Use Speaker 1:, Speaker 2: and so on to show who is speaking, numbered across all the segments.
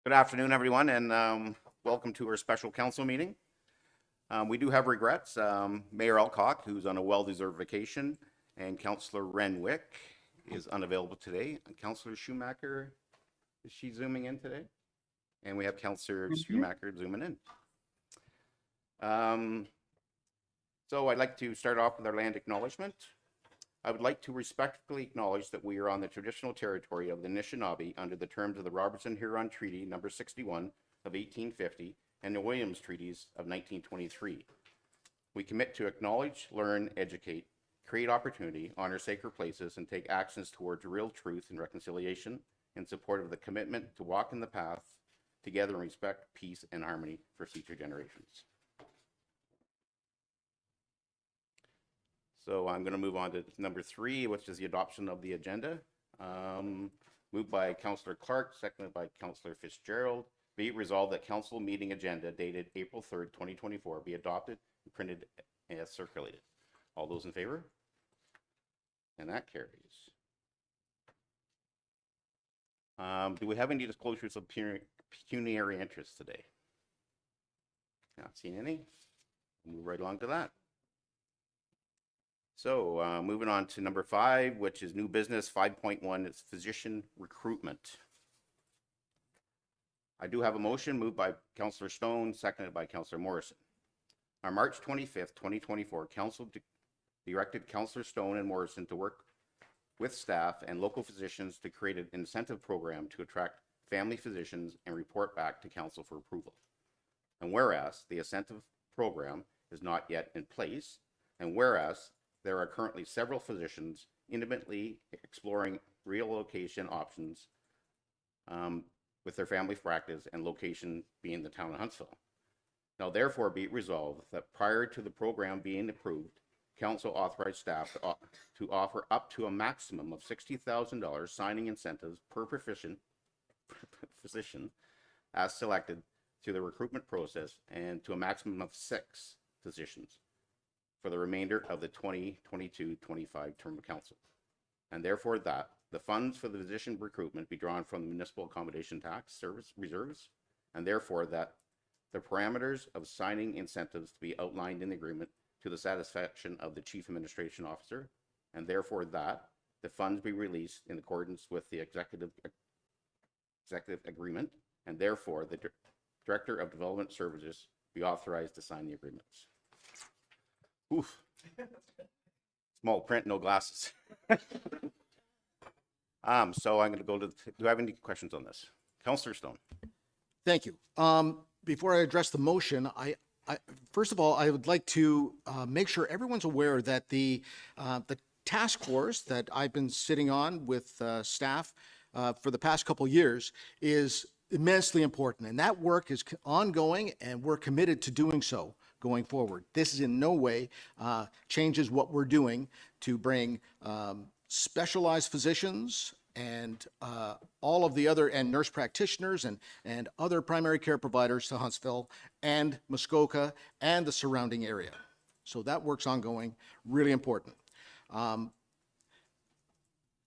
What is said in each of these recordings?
Speaker 1: Good afternoon, everyone, and welcome to our special council meeting. We do have regrets. Mayor Alcock, who's on a well-deserved vacation, and Councillor Renwick is unavailable today. And Councillor Schumacher, is she zooming in today? And we have Councillor Schumacher zooming in. So I'd like to start off with our land acknowledgement. I would like to respectfully acknowledge that we are on the traditional territory of the Anishinaabe under the terms of the Robertson-Huron Treaty number 61 of 1850 and the Williams Treaties of 1923. We commit to acknowledge, learn, educate, create opportunity, honor sacred places, and take actions towards real truth and reconciliation in support of the commitment to walk in the path together in respect, peace, and harmony for future generations. So I'm going to move on to number 3, which is the adoption of the agenda. Moved by Councillor Clark, seconded by Councillor Fitzgerald. Be it resolved that council meeting agenda dated April 3rd, 2024 be adopted and printed as circulated. All those in favor? And that carries. Do we have any disclosures of pecuniary interest today? Not seeing any. We'll move right along to that. So moving on to number 5, which is new business. 5.1 is physician recruitment. I do have a motion moved by Councillor Stone, seconded by Councillor Morrison. On March 25th, 2024, Council directed Councillor Stone and Morrison to work with staff and local physicians to create an incentive program to attract family physicians and report back to Council for approval. And whereas the incentive program is not yet in place, and whereas there are currently several physicians intimately exploring relocation options with their family practice and location being the town of Huntsville. Now therefore be it resolved that prior to the program being approved, Council authorized staff to offer up to a maximum of $60,000 signing incentives per physician as selected through the recruitment process and to a maximum of 6 physicians for the remainder of the 2022-25 term of council. And therefore that the funds for the physician recruitment be drawn from the municipal accommodation tax service reserves, and therefore that the parameters of signing incentives to be outlined in the agreement to the satisfaction of the Chief Administration Officer, and therefore that the funds be released in accordance with the executive agreement, and therefore the Director of Development Services be authorized to sign the agreements. Oof. Small print, no glasses. So I'm going to go to, do I have any questions on this? Councillor Stone.
Speaker 2: Thank you. Before I address the motion, first of all, I would like to make sure everyone's aware that the task force that I've been sitting on with staff for the past couple years is immensely important, and that work is ongoing, and we're committed to doing so going forward. This is in no way changes what we're doing to bring specialized physicians and all of the other, and nurse practitioners and other primary care providers to Huntsville and Muskoka and the surrounding area. So that work's ongoing, really important.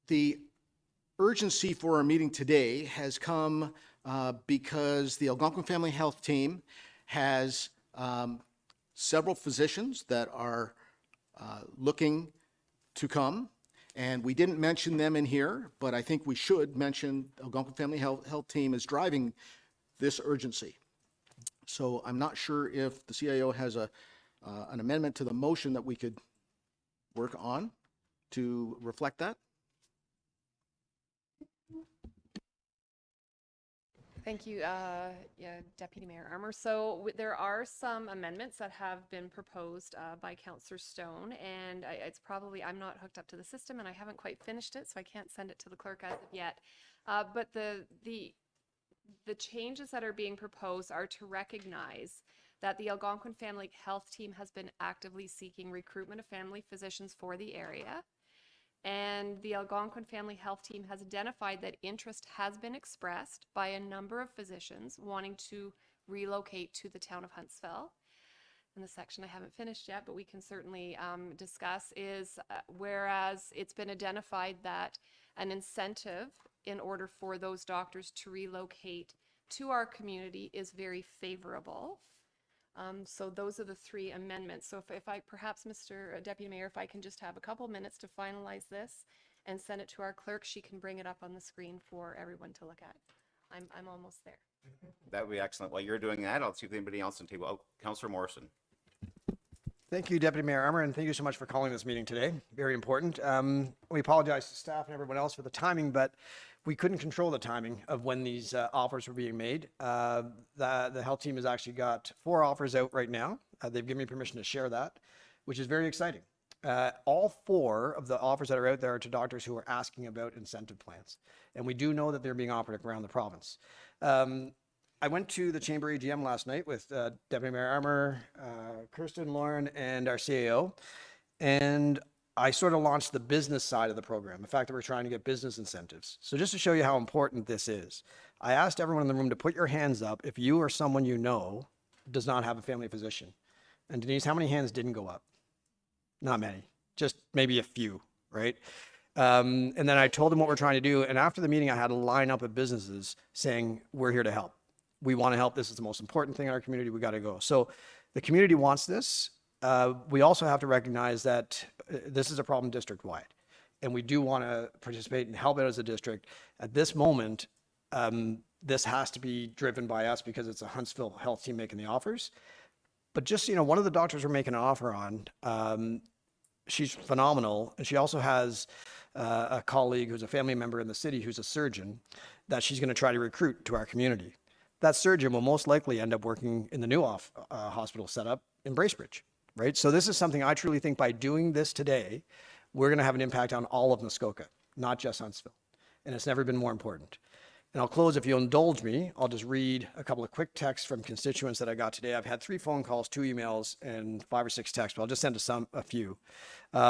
Speaker 2: The urgency for our meeting today has come because the Algonquin Family Health Team has several physicians that are looking to come, and we didn't mention them in here, but I think we should mention Algonquin Family Health Team is driving this urgency. So I'm not sure if the CIO has an amendment to the motion that we could work on to reflect that.
Speaker 3: Thank you, Deputy Mayor Armour. So there are some amendments that have been proposed by Councillor Stone, and it's probably, I'm not hooked up to the system and I haven't quite finished it, so I can't send it to the clerk as of yet. But the changes that are being proposed are to recognize that the Algonquin Family Health Team has been actively seeking recruitment of family physicians for the area. And the Algonquin Family Health Team has identified that interest has been expressed by a number of physicians wanting to relocate to the town of Huntsville. And the section I haven't finished yet, but we can certainly discuss is whereas it's been identified that an incentive in order for those doctors to relocate to our community is very favorable. So those are the three amendments. So if I, perhaps, Mr. Deputy Mayor, if I can just have a couple minutes to finalize this and send it to our clerk, she can bring it up on the screen for everyone to look at. I'm almost there.
Speaker 1: That would be excellent. While you're doing that, I'll see if anybody else on the table. Oh, Councillor Morrison.
Speaker 4: Thank you, Deputy Mayor Armour, and thank you so much for calling this meeting today. Very important. We apologize to staff and everyone else for the timing, but we couldn't control the timing of when these offers were being made. The health team has actually got 4 offers out right now. They've given me permission to share that, which is very exciting. All 4 of the offers that are out there are to doctors who are asking about incentive plans. And we do know that they're being offered around the province. I went to the Chamber AGM last night with Deputy Mayor Armour, Kirsten, Lauren, and our CAO. And I sort of launched the business side of the program, the fact that we're trying to get business incentives. So just to show you how important this is, I asked everyone in the room to put your hands up if you or someone you know does not have a family physician. And Denise, how many hands didn't go up? Not many, just maybe a few, right? And then I told them what we're trying to do. And after the meeting, I had a lineup of businesses saying, we're here to help. We want to help. This is the most important thing in our community. We got to go. So the community wants this. We also have to recognize that this is a problem district-wide, and we do want to participate and help out as a district. At this moment, this has to be driven by us because it's a Huntsville health team making the offers. But just, you know, one of the doctors we're making an offer on, she's phenomenal. And she also has a colleague who's a family member in the city who's a surgeon that she's going to try to recruit to our community. That surgeon will most likely end up working in the new hospital setup in Bracebridge, right? So this is something I truly think by doing this today, we're going to have an impact on all of Muskoka, not just Huntsville. And it's never been more important. And I'll close, if you'll indulge me, I'll just read a couple of quick texts from constituents that I got today. I've had 3 phone calls, 2 emails, and 5 or 6 texts, but I'll just send a few.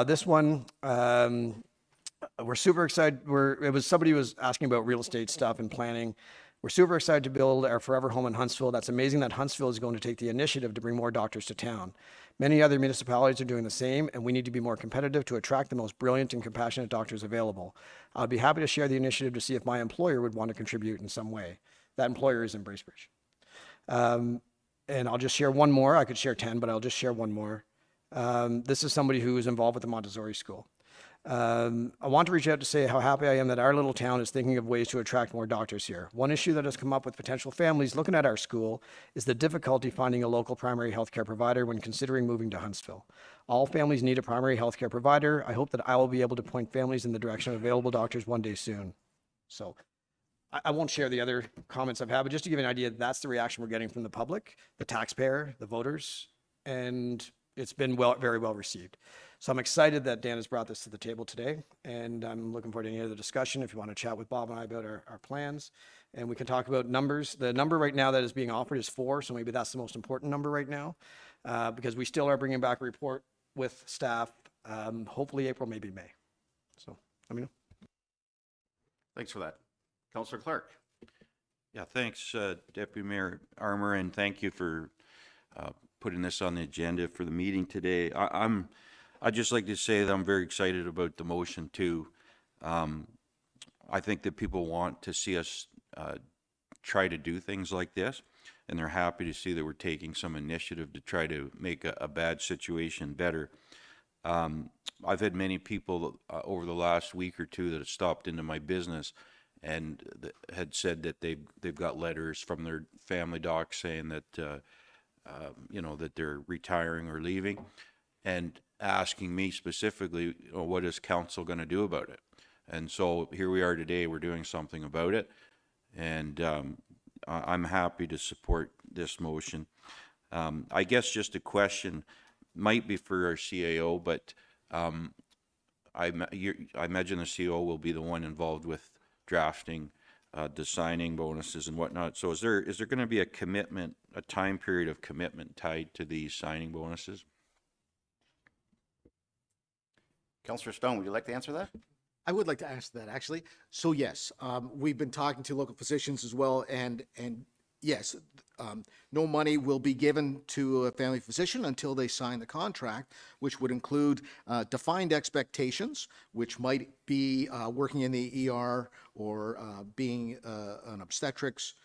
Speaker 4: This one, we're super excited. It was somebody who was asking about real estate stuff and planning. We're super excited to build our forever home in Huntsville. That's amazing that Huntsville is going to take the initiative to bring more doctors to town. Many other municipalities are doing the same, and we need to be more competitive to attract the most brilliant and compassionate doctors available. I'd be happy to share the initiative to see if my employer would want to contribute in some way. That employer is in Bracebridge. And I'll just share one more. I could share 10, but I'll just share one more. This is somebody who is involved with the Montessori school. I want to reach out to say how happy I am that our little town is thinking of ways to attract more doctors here. One issue that has come up with potential families looking at our school is the difficulty finding a local primary healthcare provider when considering moving to Huntsville. All families need a primary healthcare provider. I hope that I will be able to point families in the direction of available doctors one day soon. So I won't share the other comments I've had, but just to give you an idea, that's the reaction we're getting from the public, the taxpayer, the voters, and it's been very well received. So I'm excited that Dan has brought this to the table today, and I'm looking forward to any other discussion if you want to chat with Bob and I about our plans, and we can talk about numbers. The number right now that is being offered is 4, so maybe that's the most important number right now, because we still are bringing back a report with staff, hopefully April, maybe May. So let me know.
Speaker 1: Thanks for that. Councillor Clark.
Speaker 5: Yeah, thanks, Deputy Mayor Armour, and thank you for putting this on the agenda for the meeting today. I'd just like to say that I'm very excited about the motion too. I think that people want to see us try to do things like this, and they're happy to see that we're taking some initiative to try to make a bad situation better. I've had many people over the last week or 2 that have stopped into my business and had said that they've got letters from their family doc saying that you know, that they're retiring or leaving, and asking me specifically, what is council going to do about it? And so here we are today, we're doing something about it, and I'm happy to support this motion. I guess just a question might be for our CAO, but I imagine the CAO will be the one involved with drafting the signing bonuses and whatnot. So is there going to be a commitment, a time period of commitment tied to these signing bonuses?
Speaker 1: Councillor Stone, would you like to answer that?
Speaker 2: I would like to ask that, actually. So yes, we've been talking to local physicians as well, and yes, no money will be given to a family physician until they sign the contract, which would include defined expectations, which might be working in the ER or being an obstetrics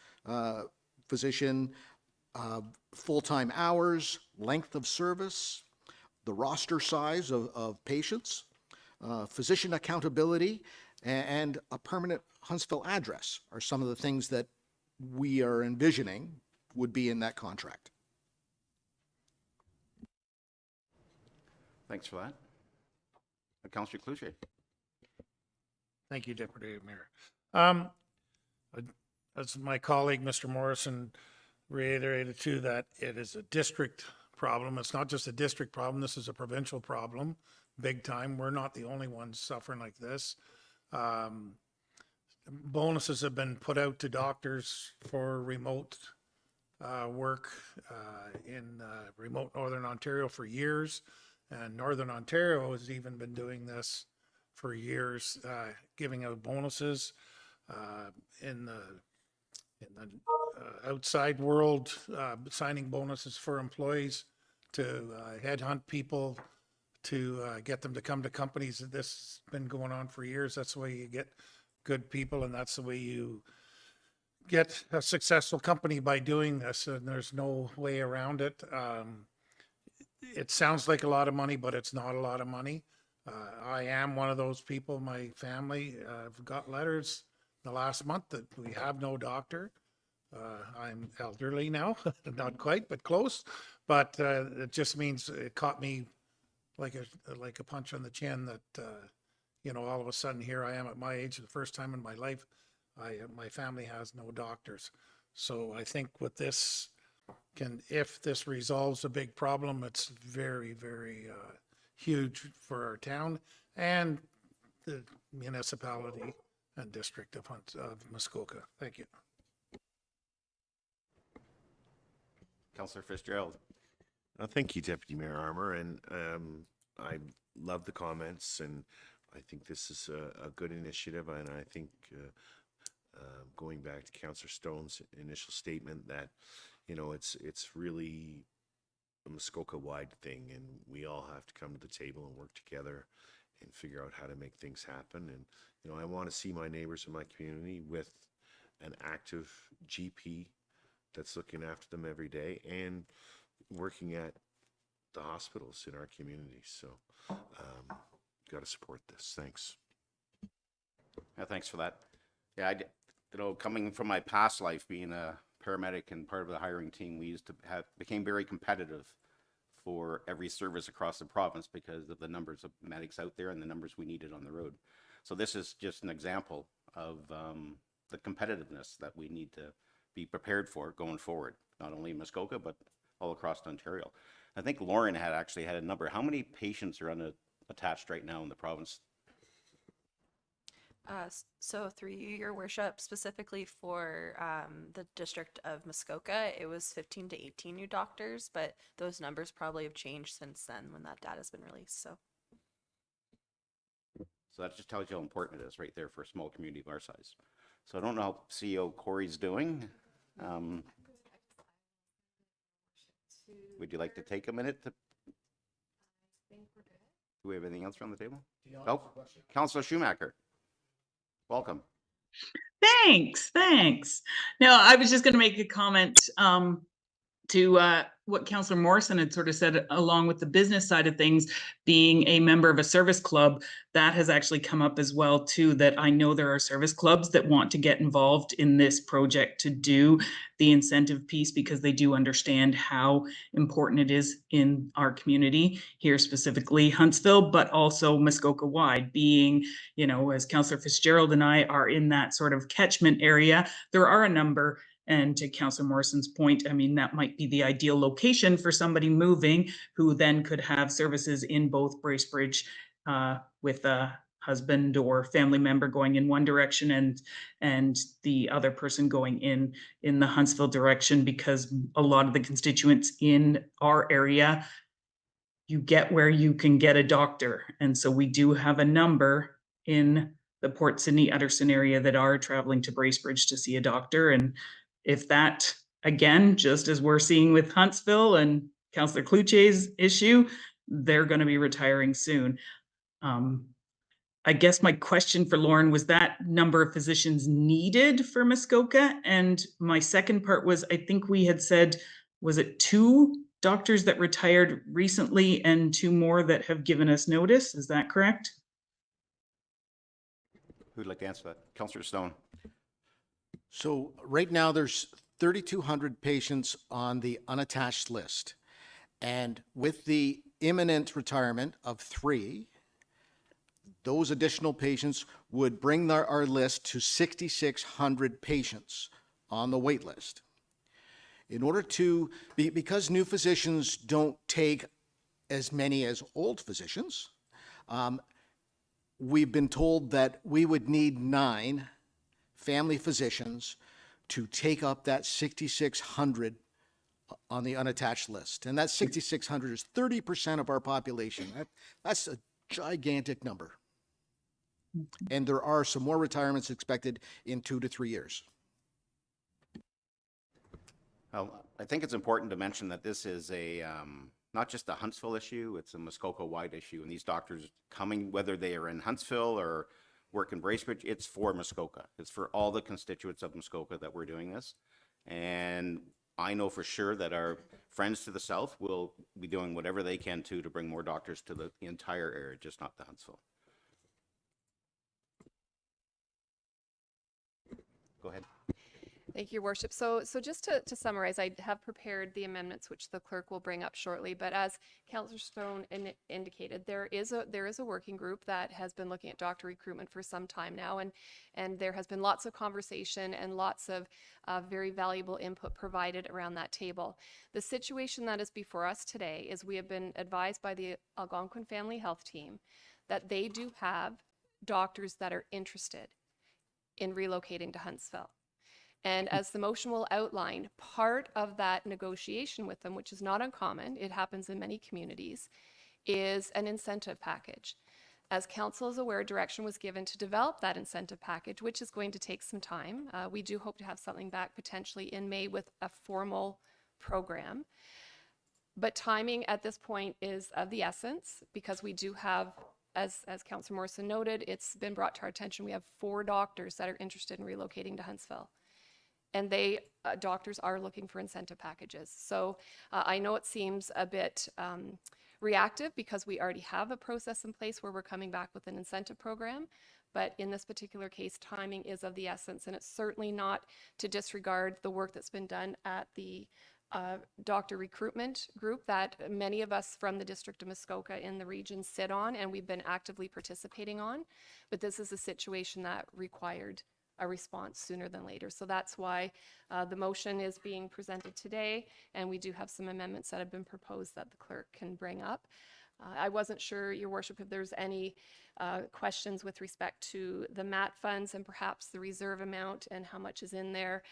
Speaker 2: physician, full-time hours, length of service, the roster size of patients, physician accountability, and a permanent Huntsville address are some of the things that we are envisioning would be in that contract.
Speaker 1: Thanks for that. Councillor Cloutier.
Speaker 6: Thank you, Deputy Mayor. As my colleague, Mr. Morrison, reiterated too, that it is a district problem. It's not just a district problem. This is a provincial problem, big time. We're not the only ones suffering like this. Bonuses have been put out to doctors for remote work in remote Northern Ontario for years. And Northern Ontario has even been doing this for years, giving out bonuses in the outside world, signing bonuses for employees to headhunt people to get them to come to companies. This has been going on for years. That's the way you get good people, and that's the way you get a successful company, by doing this, and there's no way around it. It sounds like a lot of money, but it's not a lot of money. I am one of those people. My family have got letters the last month that we have no doctor. I'm elderly now, not quite, but close. But it just means it caught me like a punch on the chin that, all of a sudden here I am at my age, the first time in my life, my family has no doctors. So I think with this, if this resolves a big problem, it's very, very huge for our town and the municipality and district of Muskoka. Thank you.
Speaker 1: Councillor Fitzgerald.
Speaker 7: Thank you, Deputy Mayor Armour, and I love the comments, and I think this is a good initiative, and I think going back to Councillor Stone's initial statement that, it's really a Muskoka-wide thing, and we all have to come to the table and work together and figure out how to make things happen. And, I want to see my neighbors in my community with an active GP that's looking after them every day and working at the hospitals in our community. So, got to support this. Thanks.
Speaker 1: Yeah, thanks for that. Yeah, coming from my past life, being a paramedic and part of the hiring team, we used to became very competitive for every service across the province because of the numbers of medics out there and the numbers we needed on the road. So this is just an example of the competitiveness that we need to be prepared for going forward, not only in Muskoka, but all across Ontario. I think Lauren had actually had a number. How many patients are attached right now in the province?
Speaker 8: So through you, Your Worship, specifically for the District of Muskoka, it was 15 to 18 new doctors, but those numbers probably have changed since then when that data has been released.
Speaker 1: So that just tells you how important it is right there for a small community of our size. So I don't know how CEO Corey's doing. Would you like to take a minute to? Do we have anything else on the table? Oh, Councillor Schumacher. Welcome.
Speaker 9: Thanks. No, I was just going to make a comment to what Councillor Morrison had sort of said, along with the business side of things, being a member of a service club, that has actually come up as well too, that I know there are service clubs that want to get involved in this project to do the incentive piece because they do understand how important it is in our community here, specifically Huntsville, but also Muskoka wide, being, as Councillor Fitzgerald and I are in that sort of catchment area, there are a number. And to Councillor Morrison's point, I mean, that might be the ideal location for somebody moving who then could have services in both Bracebridge with a husband or family member going in one direction and the other person going in the Huntsville direction, because a lot of the constituents in our area, you get where you can get a doctor. And so we do have a number in the Port Sydney Utterson area that are traveling to Bracebridge to see a doctor. And if that, again, just as we're seeing with Huntsville and Councillor Cloutier's issue, they're going to be retiring soon. I guess my question for Lauren, was that number of physicians needed for Muskoka? And my second part was, I think we had said, was it 2 doctors that retired recently and 2 more that have given us notice? Is that correct?
Speaker 1: Who'd like to answer that? Councillor Stone.
Speaker 2: So right now, there's 3,200 patients on the unattached list. And with the imminent retirement of 3, those additional patients would bring our list to 6,600 patients on the wait list. In order to, because new physicians don't take as many as old physicians, we've been told that we would need 9 family physicians to take up that 6,600 on the unattached list. And that 6,600 is 30% of our population. That's a gigantic number. And there are some more retirements expected in 2 to 3 years.
Speaker 1: Well, I think it's important to mention that this is a, not just a Huntsville issue, it's a Muskoka-wide issue. And these doctors coming, whether they are in Huntsville or work in Bracebridge, it's for Muskoka. It's for all the constituents of Muskoka that we're doing this. And I know for sure that our friends to the south will be doing whatever they can to bring more doctors to the entire area, just not the Huntsville. Go ahead.
Speaker 3: Thank you, Your Worship. So just to summarize, I have prepared the amendments, which the clerk will bring up shortly. But as Councillor Stone indicated, there is a working group that has been looking at doctor recruitment for some time now, and there has been lots of conversation and lots of very valuable input provided around that table. The situation that is before us today is we have been advised by the Algonquin Family Health Team that they do have doctors that are interested in relocating to Huntsville. And as the motion will outline, part of that negotiation with them, which is not uncommon, it happens in many communities, is an incentive package. As council is aware, direction was given to develop that incentive package, which is going to take some time. We do hope to have something back potentially in May with a formal program. But timing at this point is of the essence, because we do have, as Councillor Morrison noted, it's been brought to our attention, we have 4 doctors that are interested in relocating to Huntsville. And they, doctors are looking for incentive packages. So I know it seems a bit reactive because we already have a process in place where we're coming back with an incentive program. But in this particular case, timing is of the essence. And it's certainly not to disregard the work that's been done at the doctor recruitment group that many of us from the District of Muskoka in the region sit on and we've been actively participating on. But this is a situation that required a response sooner than later. So that's why the motion is being presented today, and we do have some amendments that have been proposed that the clerk can bring up. I wasn't sure, Your Worship, if there's any questions with respect to the MAT funds and perhaps the reserve amount and how much is in there,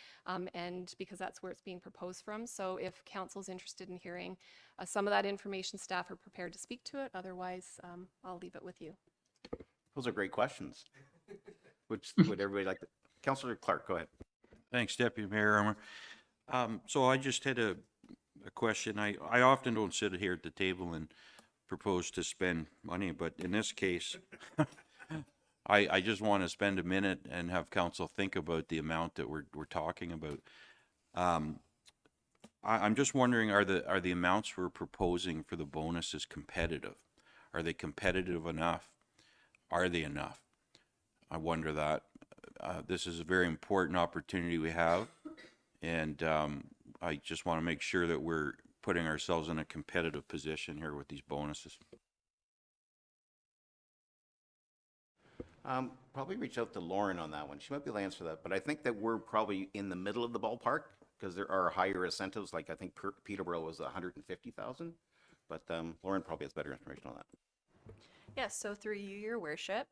Speaker 3: and because that's where it's being proposed from. So if council's interested in hearing some of that information, staff are prepared to speak to it. Otherwise, I'll leave it with you.
Speaker 1: Those are great questions. Would everybody like to? Councillor Clark, go ahead.
Speaker 5: Thanks, Deputy Mayor Armour. So I just had a question. I often don't sit here at the table and propose to spend money, but in this case, I just want to spend a minute and have council think about the amount that we're talking about. I'm just wondering, are the amounts we're proposing for the bonuses competitive? Are they competitive enough? Are they enough? I wonder that. This is a very important opportunity we have, and I just want to make sure that we're putting ourselves in a competitive position here with these bonuses.
Speaker 1: Probably reach out to Lauren on that one. She might be able to answer that, but I think that we're probably in the middle of the ballpark because there are higher incentives. Like I think Peterborough was 150,000, but Lauren probably has better information on that.
Speaker 8: Yes, so through you, Your Worship,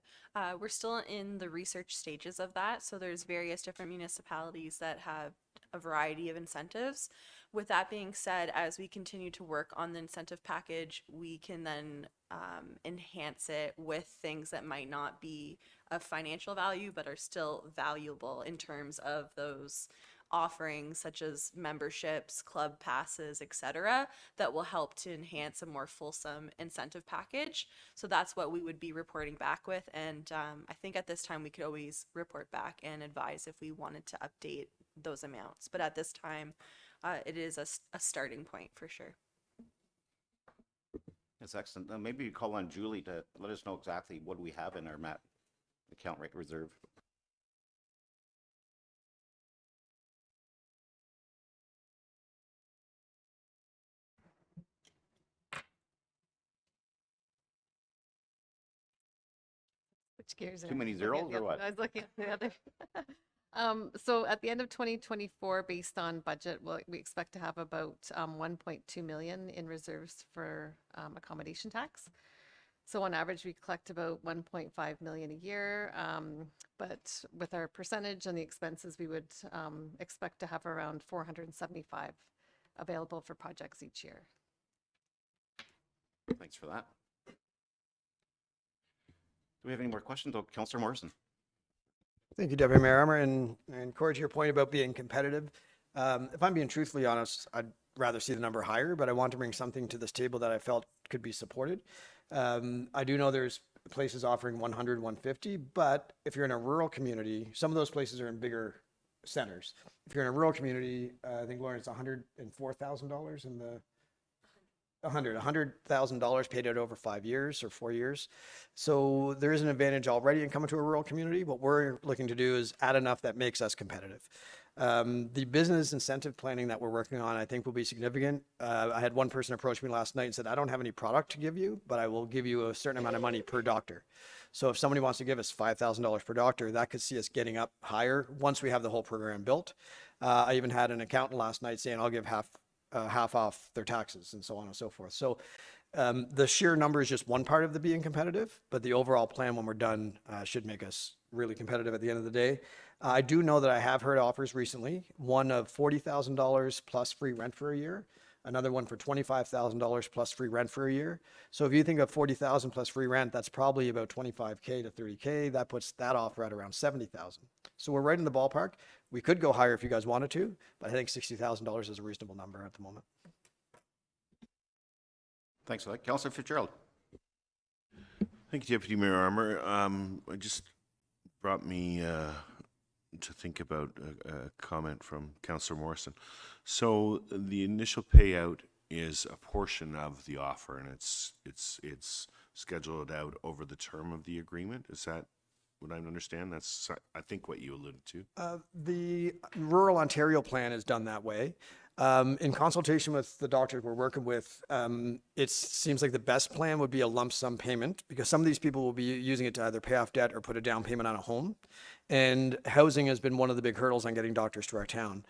Speaker 8: we're still in the research stages of that. So there's various different municipalities that have a variety of incentives. With that being said, as we continue to work on the incentive package, we can then enhance it with things that might not be of financial value, but are still valuable in terms of those offerings such as memberships, club passes, etc., that will help to enhance a more fulsome incentive package. So that's what we would be reporting back with. And I think at this time we could always report back and advise if we wanted to update those amounts. But at this time, it is a starting point for sure.
Speaker 1: That's excellent. Maybe you call on Julie to let us know exactly what we have in our MAT account rate reserve.
Speaker 10: Which gears
Speaker 1: Too many zeros or what?
Speaker 10: I was looking at the other. So at the end of 2024, based on budget, we expect to have about 1.2 million in reserves for accommodation tax. So on average, we collect about 1.5 million a year. But with our percentage and the expenses, we would expect to have around 475 available for projects each year.
Speaker 1: Thanks for that. Do we have any more questions? Oh, Councillor Morrison.
Speaker 4: Thank you, Deputy Mayor Armour, and Corey, to your point about being competitive. If I'm being truthfully honest, I'd rather see the number higher, but I want to bring something to this table that I felt could be supported. I do know there's places offering 100, 150, but if you're in a rural community, some of those places are in bigger centers. If you're in a rural community, I think, Lauren, it's $104,000 in the $100,000 paid out over 5 years or 4 years. So there is an advantage already in coming to a rural community. What we're looking to do is add enough that makes us competitive. The business incentive planning that we're working on, I think, will be significant. I had one person approach me last night and said, I don't have any product to give you, but I will give you a certain amount of money per doctor. So if somebody wants to give us $5,000 per doctor, that could see us getting up higher once we have the whole program built. I even had an accountant last night saying, I'll give half off their taxes and so on and so forth. So the sheer number is just one part of the being competitive, but the overall plan when we're done should make us really competitive at the end of the day. I do know that I have heard offers recently, one of $40,000 plus free rent for a year, another one for $25,000 plus free rent for a year. So if you think of $40,000 plus free rent, that's probably about $25K to $30K. That puts that offer at around $70,000. So we're right in the ballpark. We could go higher if you guys wanted to, but I think $60,000 is a reasonable number at the moment.
Speaker 1: Thanks for that. Councillor Fitzgerald.
Speaker 7: Thank you, Deputy Mayor Armour. It just brought me to think about a comment from Councillor Morrison. So the initial payout is a portion of the offer, and it's scheduled out over the term of the agreement. Is that what I understand? That's, I think, what you alluded to.
Speaker 4: The Rural Ontario plan is done that way. In consultation with the doctors we're working with, it seems like the best plan would be a lump sum payment, because some of these people will be using it to either pay off debt or put a down payment on a home. And housing has been one of the big hurdles on getting doctors to our town.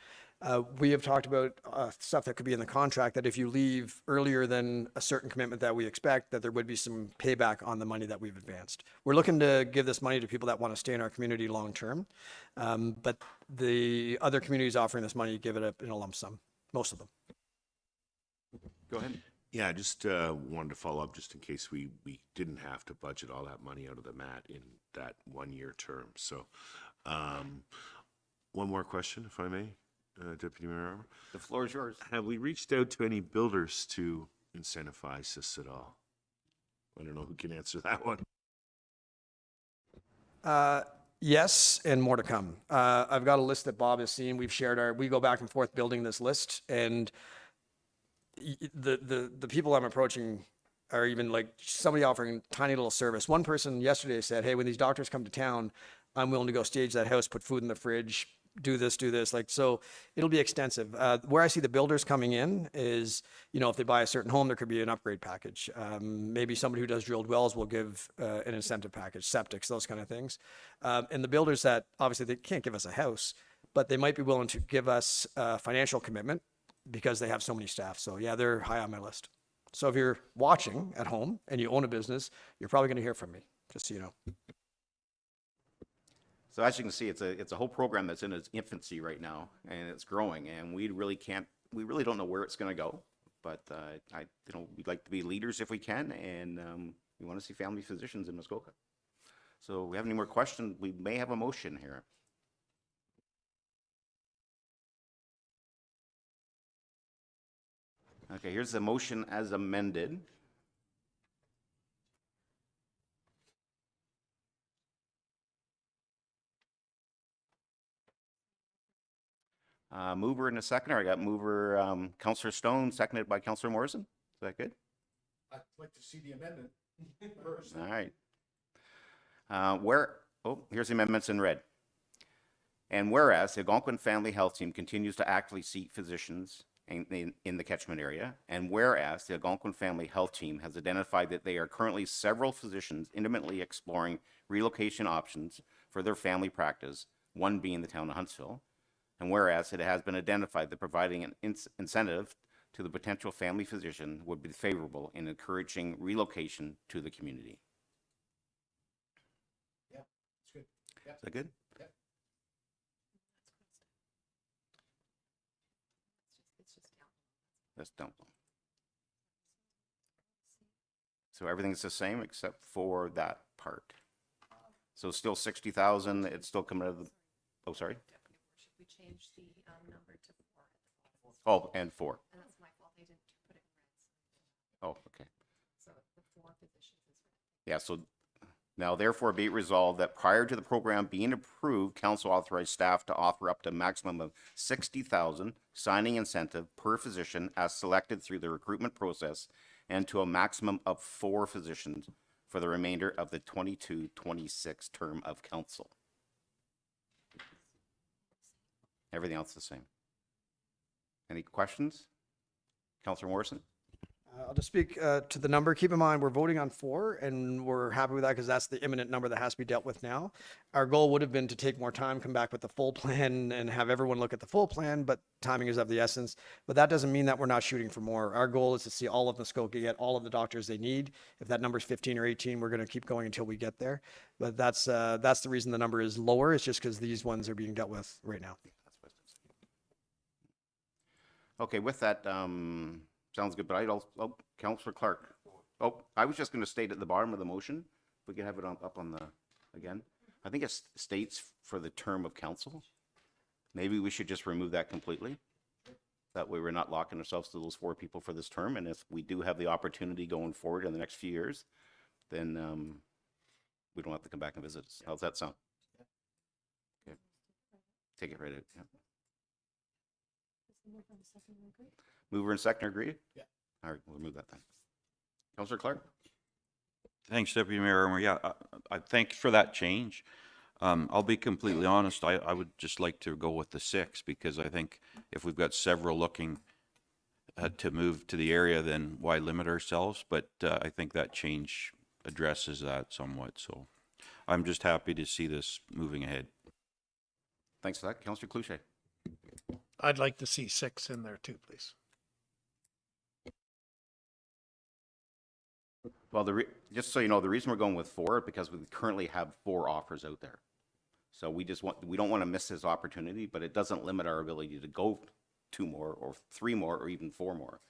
Speaker 4: We have talked about stuff that could be in the contract, that if you leave earlier than a certain commitment that we expect, that there would be some payback on the money that we've advanced. We're looking to give this money to people that want to stay in our community long term. But the other communities offering this money give it in a lump sum, most of them.
Speaker 1: Go ahead.
Speaker 7: Yeah, I just wanted to follow up just in case we didn't have to budget all that money out of the MAT in that 1 year term. So one more question, if I may, Deputy Mayor Armour.
Speaker 1: The floor is yours.
Speaker 7: Have we reached out to any builders to incentivize this at all? I don't know who can answer that one.
Speaker 4: Yes, and more to come. I've got a list that Bob has seen. We've shared we go back and forth building this list, and the people I'm approaching are even like somebody offering tiny little service. One person yesterday said, hey, when these doctors come to town, I'm willing to go stage that house, put food in the fridge, do this. Like, so it'll be extensive. Where I see the builders coming in is, if they buy a certain home, there could be an upgrade package. Maybe somebody who does drilled wells will give an incentive package, septics, those kind of things. And the builders that obviously they can't give us a house, but they might be willing to give us a financial commitment because they have so many staff. So yeah, they're high on my list. So if you're watching at home and you own a business, you're probably going to hear from me, just so you know.
Speaker 1: So as you can see, it's a whole program that's in its infancy right now, and it's growing, and we really don't know where it's going to go. But we'd like to be leaders if we can, and we want to see family physicians in Muskoka. So we have any more questions? We may have a motion here. Okay, here's the motion as amended. Mover and a seconder. I got mover, Counselor Stone, seconded by Counselor Morrison. Is that good?
Speaker 2: I'd like to see the amendment first.
Speaker 1: All right. Here's the amendments in red. And whereas the Algonquin Family Health Team continues to actively seek physicians in the catchment area, and whereas the Algonquin Family Health Team has identified that they are currently several physicians intimately exploring relocation options for their family practice, one being the town of Huntsville, and whereas it has been identified that providing an incentive to the potential family physician would be favorable in encouraging relocation to the community.
Speaker 2: Yeah, it's good. Yeah.
Speaker 1: Is that good?
Speaker 2: Yep.
Speaker 1: That's down. So everything's the same except for that part. So still 60,000, it's still coming out of the, oh, sorry?
Speaker 3: We changed the number to 4.
Speaker 1: Oh, and 4.
Speaker 3: And that's my fault. I didn't put it in red.
Speaker 1: Oh, okay.
Speaker 3: So the 4 positions is red.
Speaker 1: Yeah, so now therefore be it resolved that prior to the program being approved, council authorized staff to offer up to a maximum of 60,000 signing incentive per physician as selected through the recruitment process, and to a maximum of 4 physicians for the remainder of the 22-26 term of council. Everything else the same. Any questions? Councillor Morrison?
Speaker 4: I'll just speak to the number. Keep in mind, we're voting on 4, and we're happy with that because that's the imminent number that has to be dealt with now. Our goal would have been to take more time, come back with the full plan, and have everyone look at the full plan, but timing is of the essence. But that doesn't mean that we're not shooting for more. Our goal is to see all of Muskoka get all of the doctors they need. If that number is 15 or 18, we're going to keep going until we get there. But that's the reason the number is lower. It's just because these ones are being dealt with right now.
Speaker 1: Okay, with that, sounds good, but I'd also, Councillor Clark. Oh, I was just going to state at the bottom of the motion, if we could have it up on the, again. I think it states for the term of council. Maybe we should just remove that completely. That way we're not locking ourselves to those 4 people for this term, and if we do have the opportunity going forward in the next few years, then we don't have to come back and visit us. How's that sound? Okay. Take it right out, yeah. Mover and seconder agree?
Speaker 2: Yeah.
Speaker 1: All right, we'll remove that then. Councillor Clark?
Speaker 5: Thanks, Deputy Mayor Armour. Yeah, I thanks for that change. I'll be completely honest. I would just like to go with the 6 because I think if we've got several looking to move to the area, then why limit ourselves? But I think that change addresses that somewhat. So I'm just happy to see this moving ahead.
Speaker 1: Thanks for that. Councillor Cluchet?
Speaker 6: I'd like to see 6 in there too, please.
Speaker 1: Well, just so you know, the reason we're going with 4 because we currently have 4 offers out there. So we don't want to miss this opportunity, but it doesn't limit our ability to go 2 more or 3 more or even 4 more.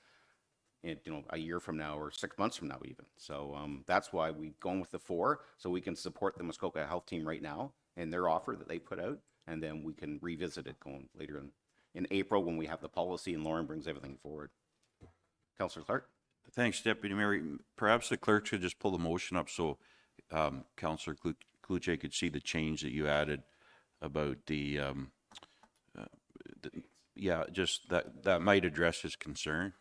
Speaker 1: A year from now or 6 months from now even. So that's why we've gone with the 4, so we can support the Muskoka Health Team right now and their offer that they put out, and then we can revisit it going later in April when we have the policy and Lauren brings everything forward. Councillor Clark?
Speaker 5: Thanks, Deputy Mayor. Perhaps the clerk should just pull the motion up so Councillor Cluche could see the change that you added about yeah, just that might address his concern.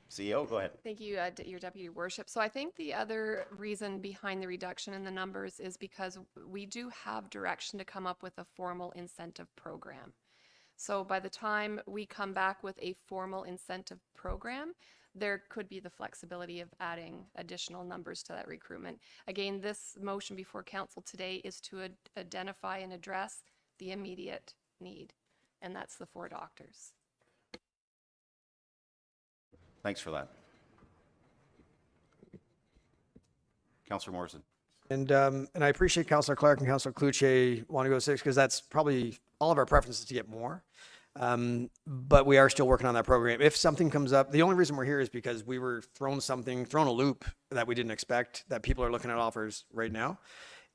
Speaker 1: CEO, go ahead.
Speaker 3: Thank you, your deputy worship. So I think the other reason behind the reduction in the numbers is because we do have direction to come up with a formal incentive program. So by the time we come back with a formal incentive program, there could be the flexibility of adding additional numbers to that recruitment. Again, this motion before council today is to identify and address the immediate need, and that's the 4 doctors.
Speaker 1: Thanks for that. Councillor Morrison?
Speaker 4: And I appreciate Councillor Clark and Councillor Cluche want to go 6 because that's probably all of our preferences to get more. But we are still working on that program. If something comes up, the only reason we're here is because we were thrown a loop that we didn't expect, that people are looking at offers right now.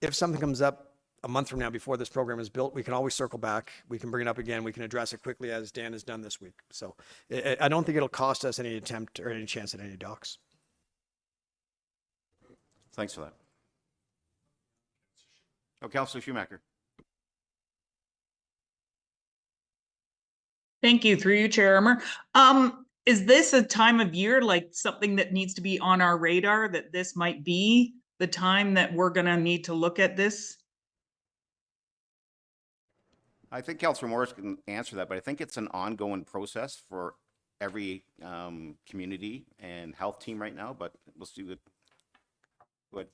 Speaker 4: If something comes up a month from now, before this program is built, we can always circle back. We can bring it up again. We can address it quickly as Dan has done this week. So I don't think it'll cost us any attempt or any chance at any docks.
Speaker 1: Thanks for that. Oh, Councillor Schumacher.
Speaker 9: Thank you, through you, Chair Armour. Is this a time of year, like something that needs to be on our radar, that this might be the time that we're gonna need to look at this?
Speaker 1: I think Councillor Morris can answer that, but I think it's an ongoing process for every community and health team right now, but we'll see what.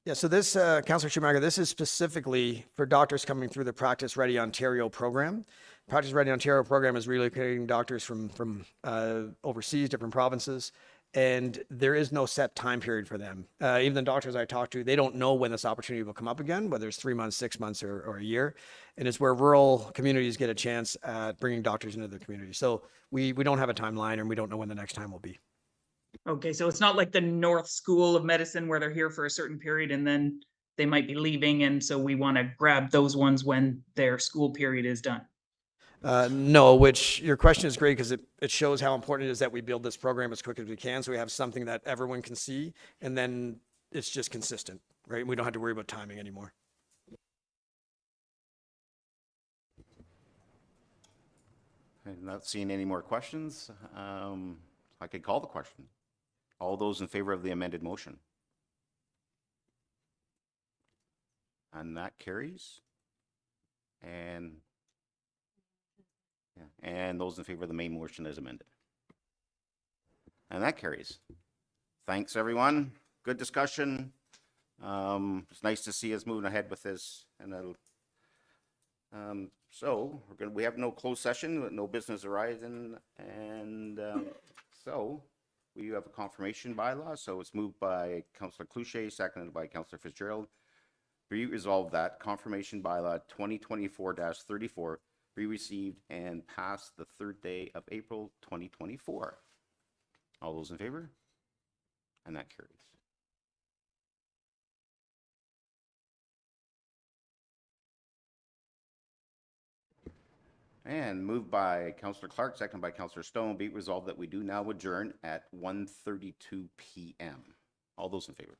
Speaker 4: Yeah, so this, Councillor Schumacher, this is specifically for doctors coming through the Practice Ready Ontario program. Practice Ready Ontario program is relocating doctors from overseas, different provinces, and there is no set time period for them. Even the doctors I talk to, they don't know when this opportunity will come up again, whether it's 3 months, 6 months, or a year. And it's where rural communities get a chance at bringing doctors into their community. So we don't have a timeline, and we don't know when the next time will be.
Speaker 9: Okay, so it's not like the North School of Medicine where they're here for a certain period and then they might be leaving, and so we want to grab those ones when their school period is done.
Speaker 4: No, which your question is great because it shows how important it is that we build this program as quick as we can, so we have something that everyone can see, and then it's just consistent, right? We don't have to worry about timing anymore.
Speaker 1: I'm not seeing any more questions. I could call the question. All those in favor of the amended motion? And that carries. And those in favor of the main motion as amended. And that carries. Thanks, everyone. Good discussion. It's nice to see us moving ahead with this. And so we have no closed session, no business arising, and so we have a confirmation bylaw. So it's moved by Councillor Cloutier, seconded by Councillor Fitzgerald. Be resolved that confirmation bylaw 2024-34 be received and passed the 3rd day of April 2024. All those in favor? And that carries. And moved by Councillor Clark, seconded by Councillor Stone, be it resolved that we do now adjourn at 1:32 p.m. All those in favor?